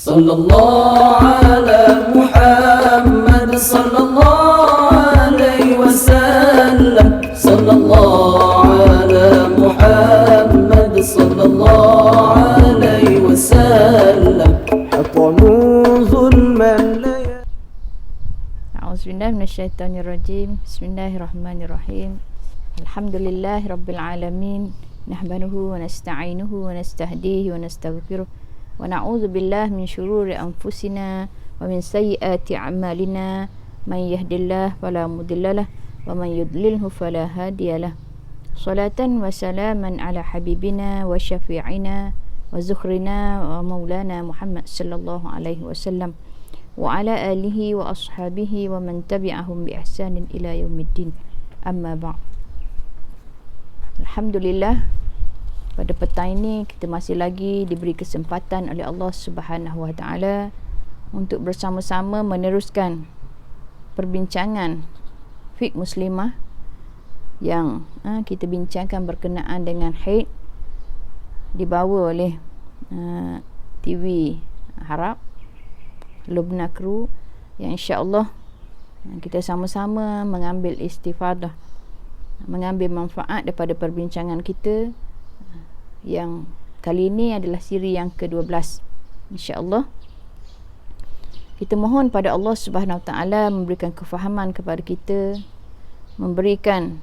Sallallahu ala Muhammad sallallahu alaihi wasallam. Sallallahu ala Muhammad sallallahu alaihi wasallam. Hatamu zulman la. A'udzubillahi minasyaitonirrajim. Bismillahirrahmanirrahim. Alhamdulillahi rabbil alamin. Nahmaduhu wa nasta'inuhu wa nastahdihi wa nastaghfiruh. Wa na'udzu billahi min syururi anfusina wa min sayyiati a'malina. Man yahdihillahu fala mudhillalah wa man yudlilhu fala hadiyalah. Salatan wa salaman ala habibina wa syafi'ina wa zukhrina wa maulana Muhammad sallallahu alaihi wasallam wa ala alihi wa ashabihi wa man tabi'ahum bi ihsanin ila yaumiddin. Amma ba'd. Alhamdulillah, pada petang ini kita masih lagi diberi kesempatan oleh Allah Subhanahu Wa Taala untuk bersama-sama meneruskan perbincangan fiqh muslimah yang kita bincangkan berkenaan dengan haid, dibawa oleh TV Harap Lubna Kru, yang insya-Allah kita sama-sama mengambil istifadah, mengambil manfaat daripada perbincangan kita yang kali ini adalah siri yang ke-12. Insya-Allah kita mohon pada Allah Subhanahu Wa Taala memberikan kefahaman kepada kita, memberikan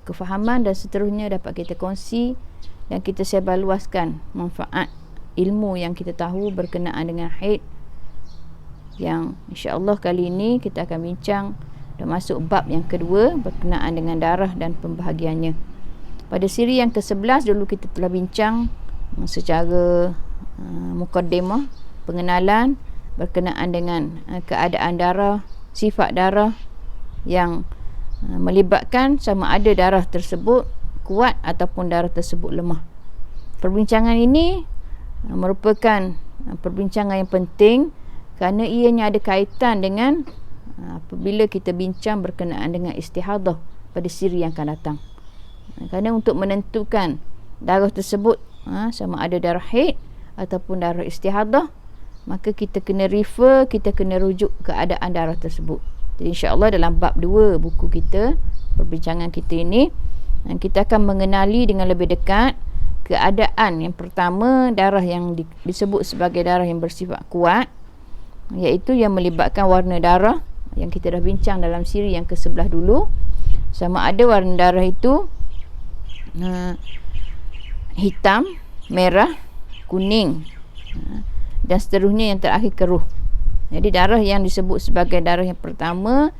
kefahaman dan seterusnya dapat kita kongsi dan kita sebarluaskan manfaat ilmu yang kita tahu berkenaan dengan haid, yang insya-Allah kali ini kita akan bincang dan masuk bab yang kedua berkenaan dengan darah dan pembahagiannya. Pada siri yang ke-11 dulu kita telah bincang secara mukaddimah, pengenalan berkenaan dengan keadaan darah, sifat darah yang melibatkan sama ada darah tersebut kuat ataupun darah tersebut lemah. Perbincangan ini merupakan perbincangan yang penting kerana ianya ada kaitan dengan apabila kita bincang berkenaan dengan istihadah pada siri yang akan datang. Kerana untuk menentukan darah tersebut sama ada darah haid ataupun darah istihadah, maka kita kena refer, kita kena rujuk keadaan darah tersebut. Jadi insya-Allah dalam bab 2 buku kita, perbincangan kita ini, kita akan mengenali dengan lebih dekat keadaan yang pertama, darah yang disebut sebagai darah yang bersifat kuat, iaitu yang melibatkan warna darah yang kita dah bincang dalam siri yang ke-11 dulu. Sama ada warna darah itu hitam, merah, kuning dan seterusnya, yang terakhir keruh. Jadi darah yang disebut sebagai darah yang pertama,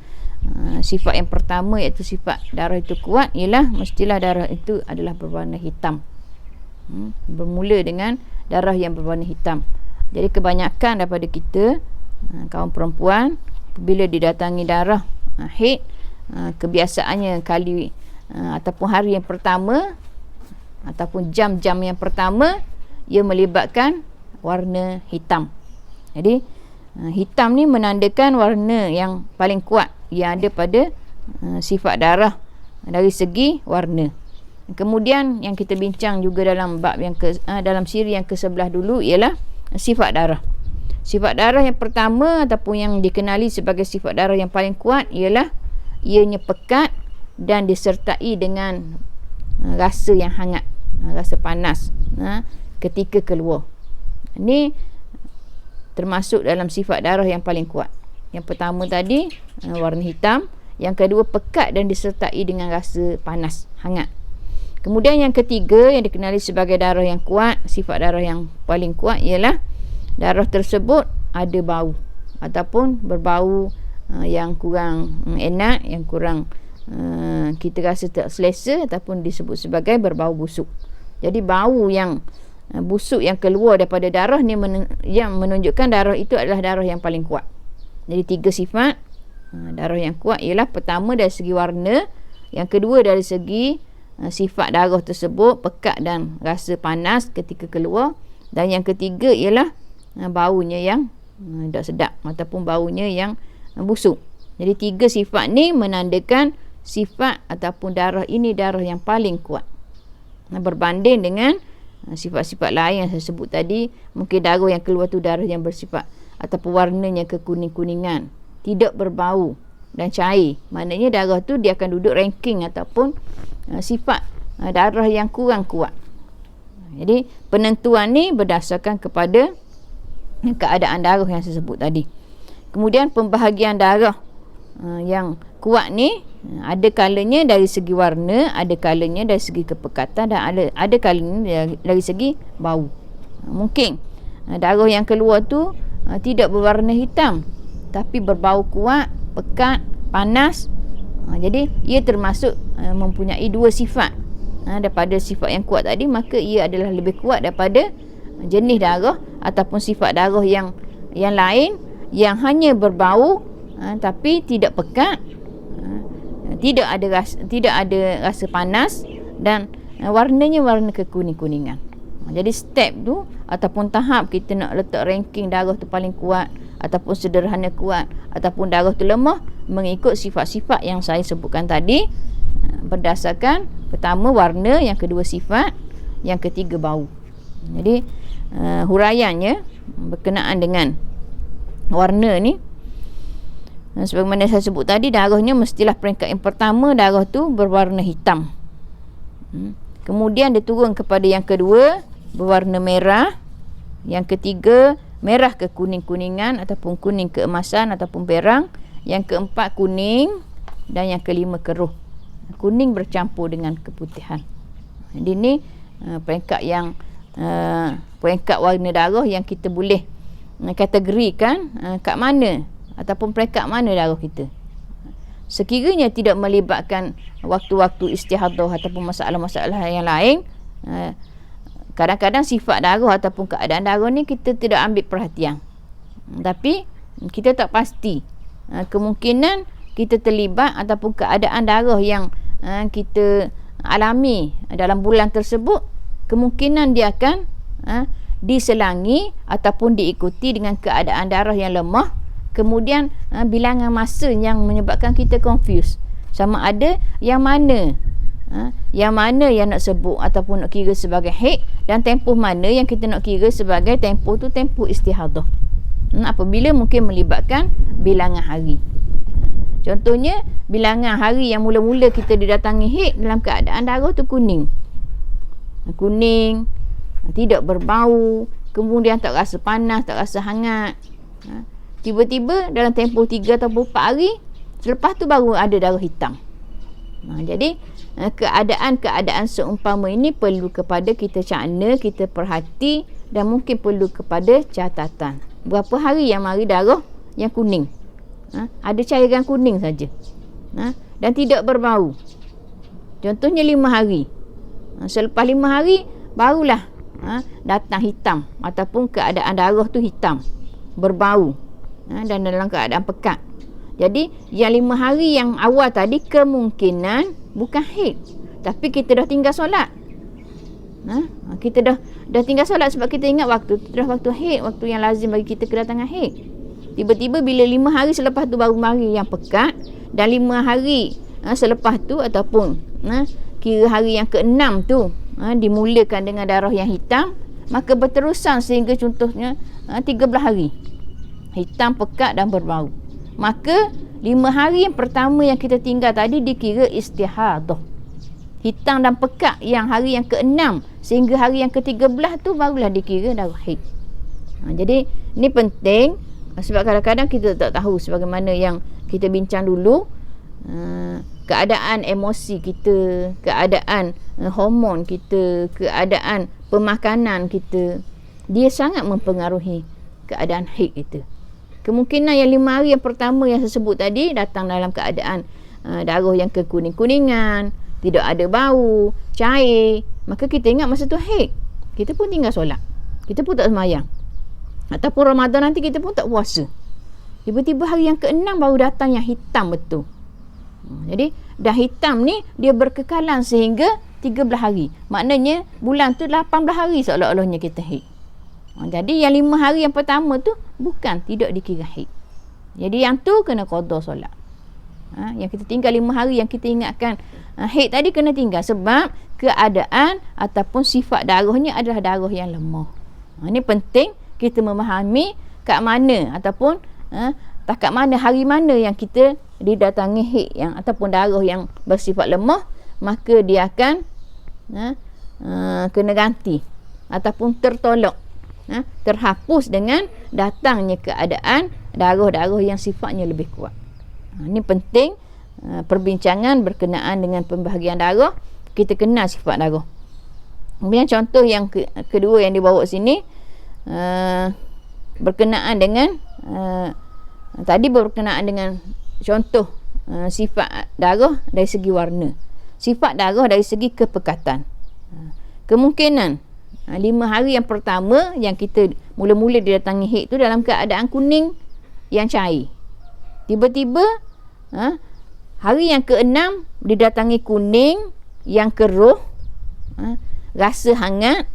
sifat yang pertama iaitu sifat darah itu kuat, ialah mestilah darah itu adalah berwarna hitam. Bermula dengan darah yang berwarna hitam. Jadi kebanyakan daripada kita kaum perempuan bila didatangi darah haid, kebiasaannya kali ataupun hari yang pertama ataupun jam-jam yang pertama ia melibatkan warna hitam. Jadi hitam ni menandakan warna yang paling kuat yang ada pada sifat darah dari segi warna. Kemudian yang kita bincang juga dalam bab yang dalam siri yang ke-11 dulu ialah sifat darah. Sifat darah yang pertama ataupun yang dikenali sebagai sifat darah yang paling kuat ialah ianya pekat dan disertai dengan rasa yang hangat, rasa panas ketika keluar. Ini termasuk dalam sifat darah yang paling kuat. Yang pertama tadi warna hitam, yang kedua pekat dan disertai dengan rasa panas, hangat. Kemudian yang ketiga yang dikenali sebagai darah yang kuat, sifat darah yang paling kuat ialah darah tersebut ada bau ataupun berbau yang kurang enak, yang kurang kita rasa tak selesa ataupun disebut sebagai berbau busuk. Jadi bau yang busuk yang keluar daripada darah ni yang menunjukkan darah itu adalah darah yang paling kuat. Jadi 3 sifat darah yang kuat ialah pertama dari segi warna, yang kedua dari segi sifat darah tersebut pekat dan rasa panas ketika keluar, dan yang ketiga ialah baunya yang tak sedap ataupun baunya yang busuk. Jadi 3 sifat ni menandakan sifat ataupun darah ini darah yang paling kuat berbanding dengan sifat-sifat lain yang saya sebut tadi, mungkin darah yang keluar tu darah yang bersifat ataupun warnanya kekuning-kuningan, tidak berbau dan cair. Maknanya darah tu dia akan duduk ranking ataupun sifat darah yang kurang kuat. Jadi penentuan ni berdasarkan kepada keadaan darah yang saya sebut tadi. Kemudian pembahagian darah yang kuat ni ada kalanya dari segi warna, ada kalanya dari segi kepekatan, dan ada kalanya dari segi bau. Mungkin darah yang keluar tu tidak berwarna hitam tapi berbau kuat, pekat, panas. Jadi ia termasuk mempunyai dua sifat. Daripada sifat yang kuat tadi, maka ia adalah lebih kuat daripada jenis darah ataupun sifat darah yang lain yang hanya berbau tapi tidak pekat, tidak ada rasa panas, dan warnanya warna kekuning-kuningan. Jadi step tu ataupun tahap kita nak letak ranking darah tu paling kuat ataupun sederhana kuat ataupun darah tu lemah, mengikut sifat-sifat yang saya sebutkan tadi, berdasarkan pertama warna, yang kedua sifat, yang ketiga bau. Jadi huraiannya berkenaan dengan warna ni, sebagaimana saya sebut tadi, darahnya mestilah peringkat yang pertama darah tu berwarna hitam. Kemudian dia turun kepada yang kedua berwarna merah, yang ketiga merah ke kuning-kuningan ataupun kuning keemasan ataupun perang, yang keempat kuning, dan yang kelima keruh. Kuning bercampur dengan keputihan. Jadi ni peringkat yang peringkat warna darah yang kita boleh kategorikan kat mana ataupun peringkat mana darah kita. Sekiranya tidak melibatkan waktu-waktu istihadah ataupun masalah-masalah yang lain, kadang-kadang sifat darah ataupun keadaan darah ni kita tidak ambil perhatian. Tapi kita tak pasti kemungkinan kita terlibat ataupun keadaan darah yang kita alami dalam bulan tersebut, kemungkinan dia akan diselangi ataupun diikuti dengan keadaan darah yang lemah. Kemudian bilangan masa yang menyebabkan kita confuse, sama ada yang mana yang nak sebut ataupun nak kira sebagai haid, dan tempoh mana yang kita nak kira sebagai tempoh tu tempoh istihadah. Apabila mungkin melibatkan bilangan hari. Contohnya bilangan hari yang mula-mula kita didatangi haid dalam keadaan darah tu kuning, tidak berbau, kemudian tak rasa panas, tak rasa hangat. Tiba-tiba dalam tempoh 3 atau 4 hari selepas tu baru ada darah hitam. Jadi keadaan-keadaan seumpama ini perlu kepada kita cakna, kita perhati, dan mungkin perlu kepada catatan. Berapa hari yang mari darah yang kuning, ada cairan kuning saja, dan tidak berbau. Contohnya 5 hari. Selepas 5 hari barulah datang hitam ataupun keadaan darah tu hitam, berbau, dan dalam keadaan pekat. Jadi yang 5 hari yang awal tadi kemungkinan bukan haid, tapi kita dah tinggal solat. Kita dah tinggal solat sebab kita ingat waktu tu dah waktu haid, waktu yang lazim bagi kita kedatangan haid. Tiba-tiba bila 5 hari selepas tu baru mari yang pekat, dan 5 hari selepas tu ataupun kira hari yang ke-6 tu dimulakan dengan darah yang hitam, maka berterusan sehingga contohnya 13 hari hitam, pekat dan berbau. Maka 5 hari yang pertama yang kita tinggal tadi dikira istihadah, hitam dan pekat yang hari yang ke-6 sehingga hari yang ke-13 tu barulah dikira darah haid. Jadi ni penting sebab kadang-kadang kita tak tahu, sebagaimana yang kita bincang dulu, keadaan emosi kita, keadaan hormon kita, keadaan pemakanan kita, dia sangat mempengaruhi keadaan haid kita. Kemungkinan yang 5 hari yang pertama yang saya sebut tadi datang dalam keadaan darah yang kekuning-kuningan, tidak ada bau, cair, maka kita ingat masa tu haid, kita pun tinggal solat, kita pun tak sembahyang, ataupun Ramadan nanti kita pun tak puasa. Tiba-tiba hari yang ke-6 baru datang yang hitam betul. Jadi dah hitam ni dia berkekalan sehingga 13 hari. Maknanya bulan tu 18 hari seolah-olahnya kita haid. Jadi yang 5 hari yang pertama tu bukan, tidak dikira haid. Jadi yang tu kena qada solat. Yang kita tinggal 5 hari yang kita ingatkan haid tadi kena tinggal sebab keadaan ataupun sifat darahnya adalah darah yang lemah. Ini penting kita memahami kat mana ataupun takat mana, hari mana yang kita didatangi haid yang ataupun darah yang bersifat lemah, maka dia akan kena ganti ataupun tertolak, terhapus dengan datangnya keadaan darah-darah yang sifatnya lebih kuat. Ini penting perbincangan berkenaan dengan pembahagian darah, kita kenal sifat darah. Kemudian contoh yang kedua yang dibawa sini berkenaan dengan tadi berkenaan dengan contoh sifat darah dari segi warna, sifat darah dari segi kepekatan. Kemungkinan 5 hari yang pertama yang kita mula-mula didatangi haid tu dalam keadaan kuning yang cair. Tiba-tiba hari yang ke-6 didatangi kuning yang keruh, rasa hangat,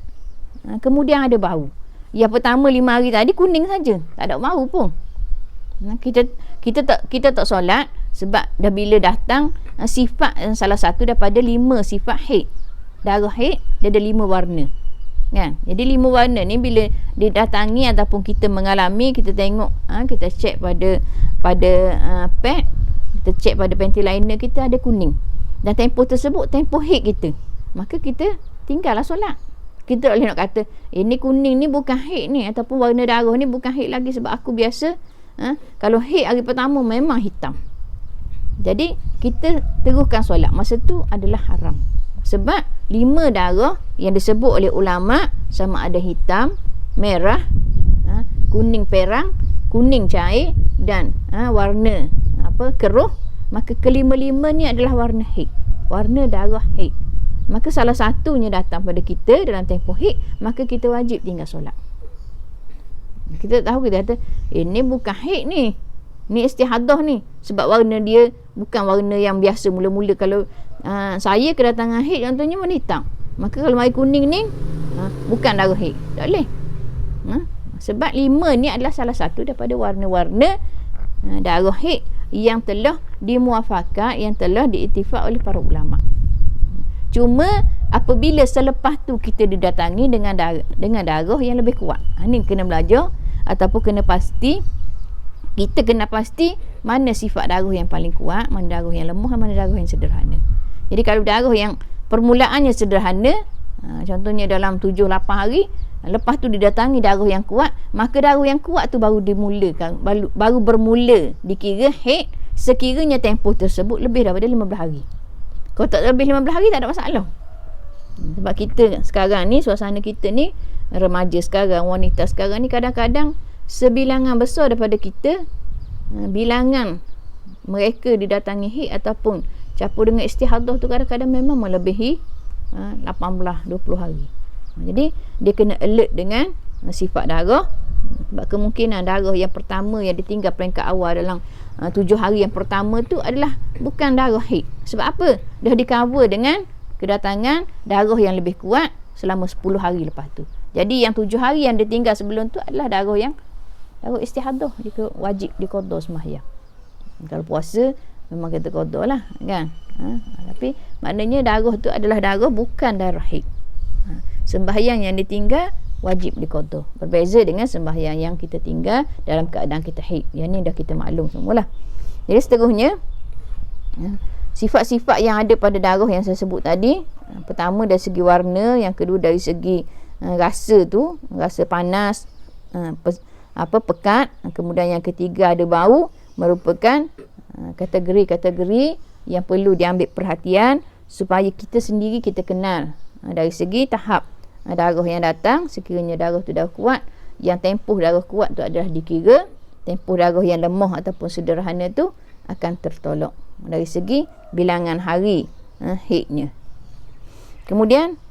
kemudian ada bau. Yang pertama 5 hari tadi kuning saja, tak ada bau pun. Kita tak solat sebab dah bila datang sifat salah satu daripada 5 sifat haid. Darah haid dia ada 5 warna. Kan? Jadi 5 warna ni bila didatangi ataupun kita mengalami, kita tengok, kita cek pada pad, kita cek pada panty liner kita ada kuning. Dan tempoh tersebut tempoh haid kita. Maka kita tinggallah solat. Kita tak boleh nak kata ini kuning ni bukan haid ni ataupun warna darah ni bukan haid lagi sebab aku biasa kalau haid hari pertama memang hitam. Jadi kita teruskan solat. Masa tu adalah haram. Sebab 5 darah yang disebut oleh ulama sama ada hitam, merah, kuning perang, kuning cair dan warna keruh, maka kelima-lima ni adalah warna haid, warna darah haid. Maka salah satunya datang pada kita dalam tempoh haid, maka kita wajib tinggal solat. Kita tahu, kita kata ini bukan haid ni istihadah ni sebab warna dia bukan warna yang biasa. Mula-mula kalau saya kedatangan haid contohnya warna hitam, maka kalau mari kuning ni bukan darah haid, tak boleh. Sebab 5 ni adalah salah satu daripada warna-warna darah haid yang telah dimuafakat, yang telah diiktifak oleh para ulama. Cuma apabila selepas tu kita didatangi dengan darah yang lebih kuat, ni kena belajar ataupun kena pasti. Kita kena pasti mana sifat darah yang paling kuat, mana darah yang lemah, mana darah yang sederhana. Jadi kalau darah yang permulaannya sederhana, contohnya dalam 7-8 hari, lepas tu didatangi darah yang kuat, maka darah yang kuat tu baru dimulakan, baru bermula dikira haid sekiranya tempoh tersebut lebih daripada 15 hari. Kalau tak lebih 15 hari tak ada masalah. Sebab kita sekarang ni, suasana kita ni, remaja sekarang, wanita sekarang ni kadang-kadang sebilangan besar daripada kita, bilangan mereka didatangi haid ataupun campur dengan istihadah tu kadang-kadang memang melebihi 18-20 hari. Jadi dia kena alert dengan sifat darah. Sebab kemungkinan darah yang pertama yang ditinggal peringkat awal dalam 7 hari yang pertama tu adalah bukan darah haid. Sebab apa? Dah di-cover dengan kedatangan darah yang lebih kuat selama 10 hari lepas tu. Jadi yang 7 hari yang ditinggal sebelum tu adalah darah yang darah istihadah, jika wajib diqada sembahyang. Kalau puasa memang kita qada lah kan. Tapi maknanya darah tu adalah darah bukan darah haid. Sembahyang yang ditinggal wajib diqada. Berbeza dengan sembahyang yang kita tinggal dalam keadaan kita haid. Yang ni dah kita maklum semualah. Jadi seterusnya sifat-sifat yang ada pada darah yang saya sebut tadi, pertama dari segi warna, yang kedua dari segi rasa tu, rasa panas, pekat, kemudian yang ketiga ada bau, merupakan kategori-kategori yang perlu diambil perhatian supaya kita sendiri kita kenal dari segi tahap darah yang datang. Sekiranya darah tu dah kuat, yang tempoh darah kuat tu adalah dikira, tempoh darah yang lemah ataupun sederhana tu akan tertolak dari segi bilangan hari haidnya. Kemudian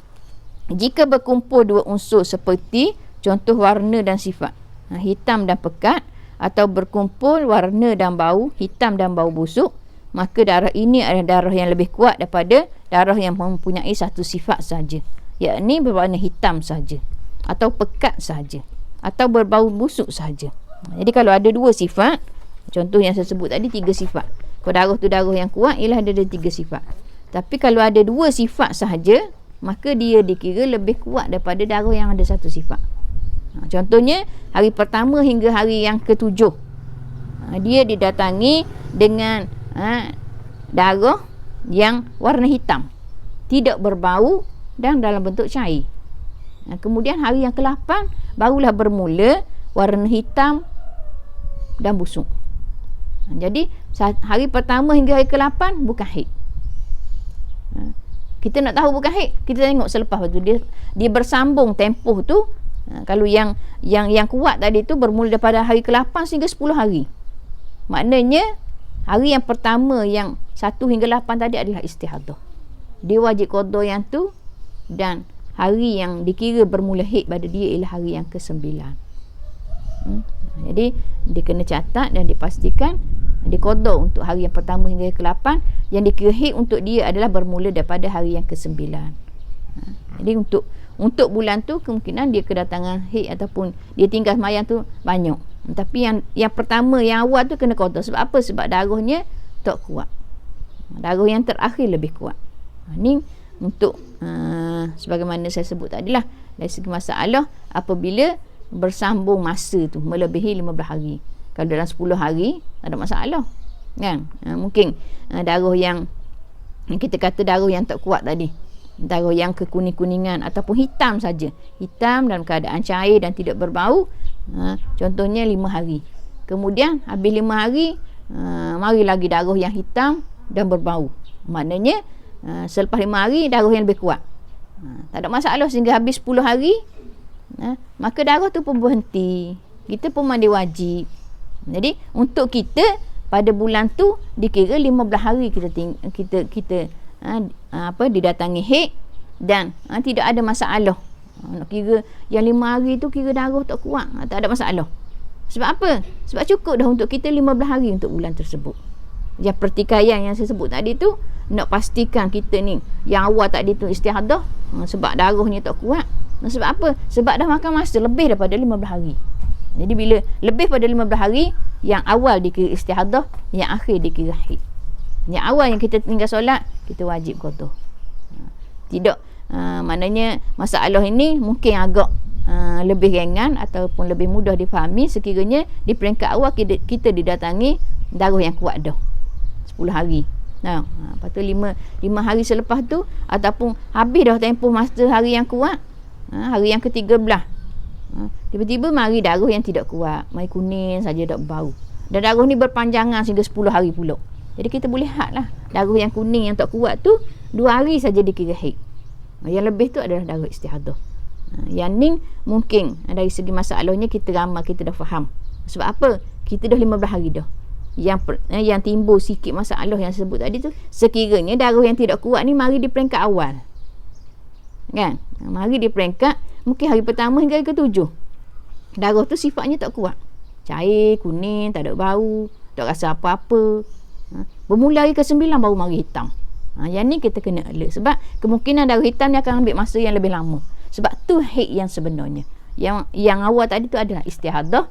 jika berkumpul dua unsur seperti contoh warna dan sifat, hitam dan pekat, atau berkumpul warna dan bau, hitam dan bau busuk, maka darah ini adalah darah yang lebih kuat daripada darah yang mempunyai satu sifat saja, yakni berwarna hitam saja, atau pekat saja, atau berbau busuk saja. Jadi kalau ada dua sifat, contoh yang saya sebut tadi 3 sifat. Kalau darah tu darah yang kuat, ialah dia ada 3 sifat. Tapi kalau ada 2 sifat sahaja, maka dia dikira lebih kuat daripada darah yang ada 1 sifat. Contohnya, hari pertama hingga hari yang ke-7, dia didatangi dengan darah yang warna hitam, tidak berbau dan dalam bentuk cair. Kemudian hari yang ke-8 barulah bermula warna hitam dan busuk. Jadi hari pertama hingga hari ke-8 bukan haid. Kita nak tahu bukan haid, kita tengok selepas tu dia bersambung tempoh tu. Kalau yang kuat tadi tu bermula daripada hari ke-8 sehingga 10 hari. Maknanya hari yang pertama yang 1 hingga 8 tadi adalah istihadah. Dia wajib qada yang tu, dan hari yang dikira bermula haid pada dia ialah hari yang ke-9. Jadi dia kena catat dan dipastikan dia qada untuk hari yang pertama hingga ke-8. Yang dikira haid untuk dia adalah bermula daripada hari yang ke-9. Jadi untuk bulan tu kemungkinan dia kedatangan haid ataupun dia tinggal sembahyang tu banyak. Tapi yang pertama, yang awal tu kena qada. Sebab apa? Sebab darahnya tak kuat. Darah yang terakhir lebih kuat. Ni untuk sebagaimana saya sebut tadilah, dari segi masalah apabila bersambung masa tu melebihi 15 hari. Kalau dalam 10 hari tak ada masalah, kan? Mungkin darah yang kita kata darah yang tak kuat tadi, darah yang kekuning-kuningan ataupun hitam saja, hitam dalam keadaan cair dan tidak berbau, contohnya 5 hari. Kemudian habis 5 hari mari lagi darah yang hitam dan berbau. Maknanya selepas 5 hari darah yang lebih kuat. Tak ada masalah sehingga habis 10 hari, maka darah tu pun berhenti. Kita pun mandi wajib. Jadi untuk kita pada bulan tu dikira 15 hari kita didatangi haid dan tidak ada masalah. Nak kira yang 5 hari tu kira darah tak kuat, tak ada masalah. Sebab apa? Sebab cukup dah untuk kita 15 hari untuk bulan tersebut. Yang pertikaian yang saya sebut tadi tu, nak pastikan kita ni yang awal tadi tu istihadah, sebab darahnya tak kuat. Sebab apa? Sebab dah makan masa lebih daripada 15 hari. Jadi bila lebih pada 15 hari, yang awal dikira istihadah, yang akhir dikira haid. Yang awal yang kita tinggal solat, kita wajib qada. Tidak maknanya masalah ini mungkin agak lebih ringan ataupun lebih mudah difahami sekiranya di peringkat awal kita didatangi darah yang kuat dah 10 hari. Lepas tu 5 hari selepas tu ataupun habis dah tempoh masa hari yang kuat, hari yang ke-13, tiba-tiba mari darah yang tidak kuat, mari kuning saja tak bau, dan darah ni berpanjangan sehingga 10 hari pula. Jadi kita boleh lihat lah, darah yang kuning yang tak kuat tu 2 hari saja dikira haid. Yang lebih tu adalah darah istihadah. Yang ni mungkin dari segi masalahnya kita ramai kita dah faham. Sebab apa? Kita dah 15 hari dah. Yang timbul sikit masalah yang saya sebut tadi tu, sekiranya darah yang tidak kuat ni mari di peringkat awal, kan? Mari di peringkat mungkin hari pertama hingga hari ke-7, darah tu sifatnya tak kuat, cair, kuning, tak ada bau, tak rasa apa-apa. Bermula hari ke-9 baru mari hitam. Yang ni kita kena alert, sebab kemungkinan darah hitam ni akan ambil masa yang lebih lama. Sebab tu haid yang sebenarnya. Yang awal tadi tu adalah istihadah,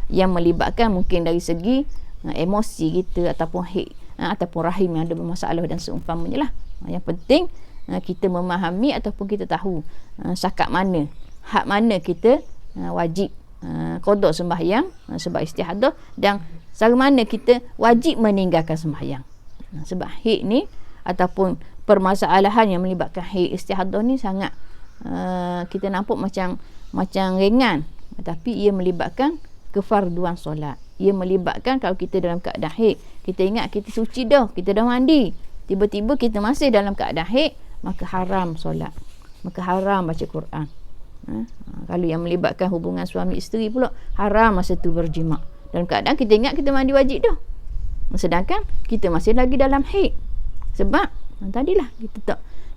yang melibatkan mungkin dari segi emosi kita ataupun haid ataupun rahim yang ada bermasalah dan seumpamanya lah. Yang penting kita memahami ataupun kita tahu sakat mana, hak mana kita wajib qada sembahyang sebab istihadah, dan cara mana kita wajib meninggalkan sembahyang. Sebab haid ni ataupun permasalahan yang melibatkan haid istihadah ni sangat kita nampak macam ringan, tapi ia melibatkan kefarduan solat. Ia melibatkan kalau kita dalam keadaan haid, kita ingat kita suci dah, kita dah mandi, tiba-tiba kita masih dalam keadaan haid, maka haram solat, maka haram baca Quran. Kalau yang melibatkan hubungan suami isteri pula, haram masa tu berjima dalam keadaan kita ingat kita mandi wajib dah, sedangkan kita masih lagi dalam haid. Sebab tadilah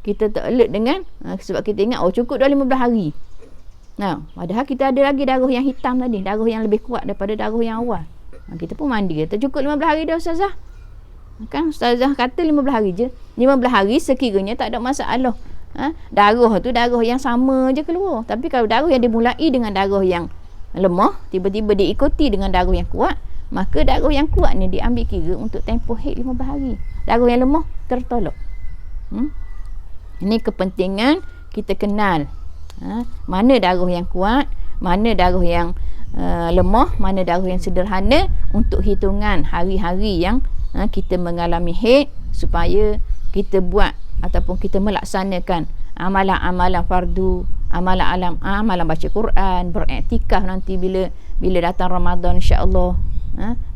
kita tak alert dengan sebab kita ingat cukup dah 15 hari. Padahal kita ada lagi darah yang hitam tadi, darah yang lebih kuat daripada darah yang awal. Kita pun mandi, kata cukup 15 hari dah Ustazah. Kan Ustazah kata 15 hari je. 15 hari sekiranya tak ada masalah. Darah tu darah yang sama je keluar. Tapi kalau darah yang dimulai dengan darah yang lemah, tiba-tiba diikuti dengan darah yang kuat, maka darah yang kuat ni diambil kira untuk tempoh haid 15 hari. Darah yang lemah tertolak. Ini kepentingan kita kenal mana darah yang kuat, mana darah yang lemah, mana darah yang sederhana untuk hitungan hari-hari yang kita mengalami haid, supaya kita buat ataupun kita melaksanakan amalan-amalan fardu, amalan baca Quran, beriktikaf nanti bila datang Ramadan, insya-Allah.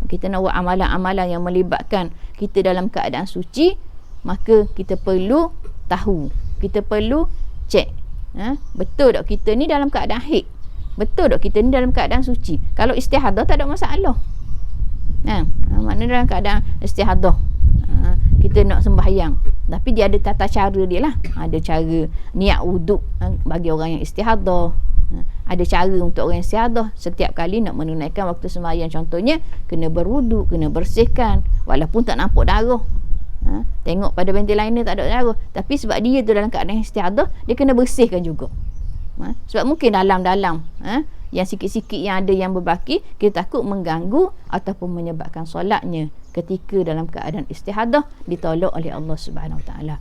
Kita nak buat amalan-amalan yang melibatkan kita dalam keadaan suci, maka kita perlu tahu, kita perlu cek, betul tak kita ni dalam keadaan haid, betul tak kita ni dalam keadaan suci. Kalau istihadah tak ada masalah. Maknanya dalam keadaan istihadah kita nak sembahyang, tapi dia ada tata cara dia lah. Ada cara niat wuduk bagi orang yang istihadah, ada cara untuk orang yang istihadah setiap kali nak menunaikan waktu sembahyang. Contohnya kena berwuduk, kena bersihkan walaupun tak nampak darah. Tengok pada bantal liner tak ada darah, tapi sebab dia tu dalam keadaan istihadah, dia kena bersihkan juga. Sebab mungkin dalam-dalam yang sikit-sikit yang ada yang berbaki, kita takut mengganggu ataupun menyebabkan solatnya ketika dalam keadaan istihadah ditolak oleh Allah Subhanahu Wa Taala.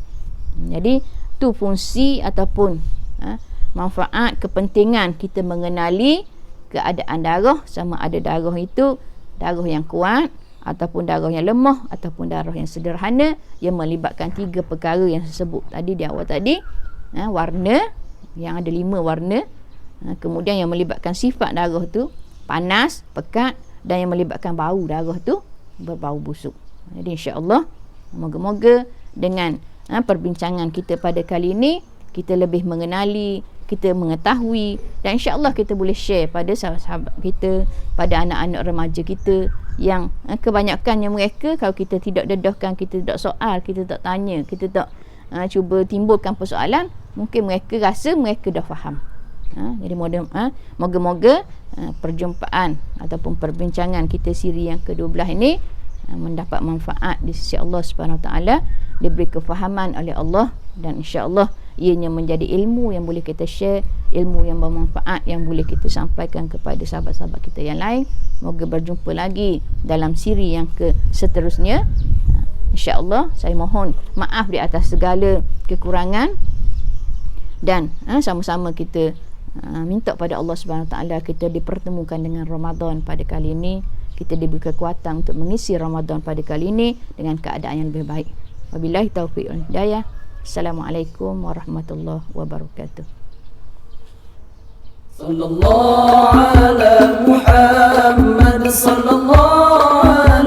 Jadi tu fungsi ataupun manfaat, kepentingan kita mengenali keadaan darah, sama ada darah itu darah yang kuat ataupun darah yang lemah ataupun darah yang sederhana, yang melibatkan 3 perkara yang saya sebut tadi di awal tadi. Warna, yang ada 5 warna, kemudian yang melibatkan sifat darah tu panas, pekat, dan yang melibatkan bau darah tu berbau busuk. Jadi insya-Allah moga-moga dengan perbincangan kita pada kali ini, kita lebih mengenali, kita mengetahui, dan insya-Allah kita boleh share pada sahabat-sahabat kita, pada anak-anak remaja kita yang kebanyakannya mereka, kalau kita tidak dedahkan, kita tak soal, kita tak tanya, kita tak cuba timbulkan persoalan, mungkin mereka rasa mereka dah faham. Jadi moga-moga perjumpaan ataupun perbincangan kita siri yang ke-12 ini mendapat manfaat di sisi Allah Subhanahu Wa Taala, diberi kefahaman oleh Allah, dan insya-Allah ianya menjadi ilmu yang boleh kita share, ilmu yang bermanfaat yang boleh kita sampaikan kepada sahabat-sahabat kita yang lain. Moga berjumpa lagi dalam siri yang seterusnya. InsyaAllah saya mohon maaf di atas segala kekurangan, dan sama-sama kita minta pada Allah Subhanahu Wa Taala kita dipertemukan dengan Ramadan pada kali ini, kita diberi kekuatan untuk mengisi Ramadan pada kali ini dengan keadaan yang lebih baik. Wabillahi taufiq wal hidayah. Assalamualaikum warahmatullahi wabarakatuh. Sallallahu ala Muhammad sallallahu